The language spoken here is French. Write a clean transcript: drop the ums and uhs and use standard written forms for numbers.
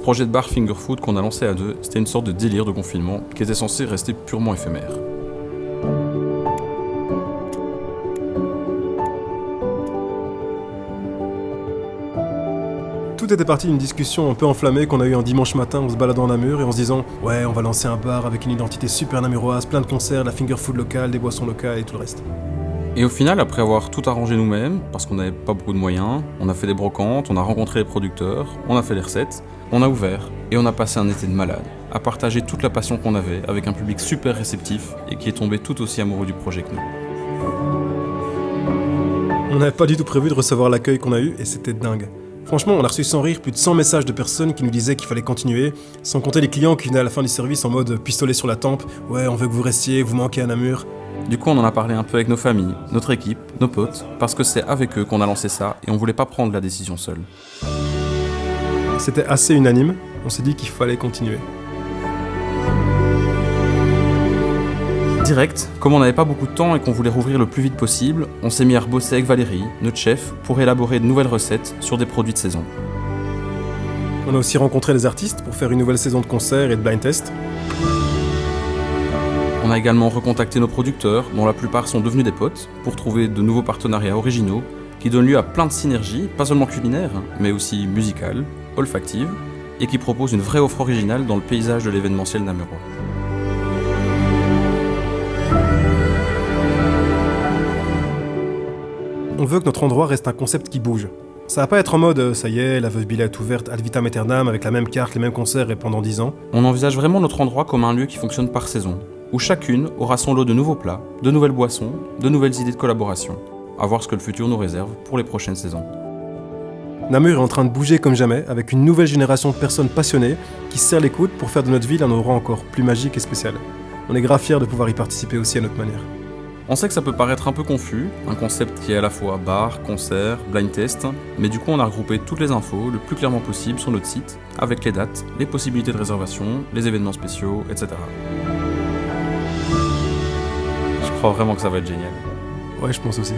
projet de bar Finger Food qu'on a lancé à deux, c'était une sorte de délire de confinement qui était censé rester purement éphémère. Tout était parti d'une discussion un peu enflammée qu'on a eue un dimanche matin en se baladant à Namur et en se disant « Ouais, on va lancer un bar avec une identité super namuroise, plein de concerts, de la finger food locale, des boissons locales et tout le reste. » Et au final, après avoir tout arrangé nous-mêmes, parce qu'on n'avait pas beaucoup de moyens, on a fait des brocantes, on a rencontré les producteurs, on a fait les recettes, on a ouvert, et on a passé un été de malade, à partager toute la passion qu'on avait avec un public super réceptif et qui est tombé tout aussi amoureux du projet que nous. On n'avait pas du tout prévu de recevoir l'accueil qu'on a eu et c'était dingue. Franchement, on a reçu sans rire plus de 100 messages de personnes qui nous disaient qu'il fallait continuer, sans compter les clients qui venaient à la fin du service en mode pistolet sur la tempe « Ouais, on veut que vous restiez, vous manquez à Namur ». Du coup, on en a parlé un peu avec nos familles, notre équipe, nos potes, parce que c'est avec eux qu'on a lancé ça et on voulait pas prendre la décision seul. C'était assez unanime, on s'est dit qu'il fallait continuer. Direct, comme on n'avait pas beaucoup de temps et qu'on voulait rouvrir le plus vite possible, on s'est mis à rebosser avec Valérie, notre chef, pour élaborer de nouvelles recettes sur des produits de saison. On a aussi rencontré les artistes pour faire une nouvelle saison de concerts et de blind test. On a également recontacté nos producteurs, dont la plupart sont devenus des potes, pour trouver de nouveaux partenariats originaux qui donnent lieu à plein de synergies, pas seulement culinaires, mais aussi musicales, olfactives, et qui proposent une vraie offre originale dans le paysage de l'événementiel namurois. On veut que notre endroit reste un concept qui bouge. Ça va pas être en mode ça y est, la Veuve Billet est ouverte ad vitam aeternam avec la même carte, les mêmes concerts et pendant 10 ans. On envisage vraiment notre endroit comme un lieu qui fonctionne par saison, où chacune aura son lot de nouveaux plats, de nouvelles boissons, de nouvelles idées de collaboration. À voir ce que le futur nous réserve pour les prochaines saisons. Namur est en train de bouger comme jamais, avec une nouvelle génération de personnes passionnées qui se serrent les coudes pour faire de notre ville un endroit encore plus magique et spécial. On est grave fiers de pouvoir y participer aussi à notre manière. On sait que ça peut paraître un peu confus, un concept qui est à la fois bar, concert, blind test, mais du coup on a regroupé toutes les infos le plus clairement possible sur notre site, avec les dates, les possibilités de réservation, les événements spéciaux, etc. Je crois vraiment que ça va être génial. Ouais, je pense aussi.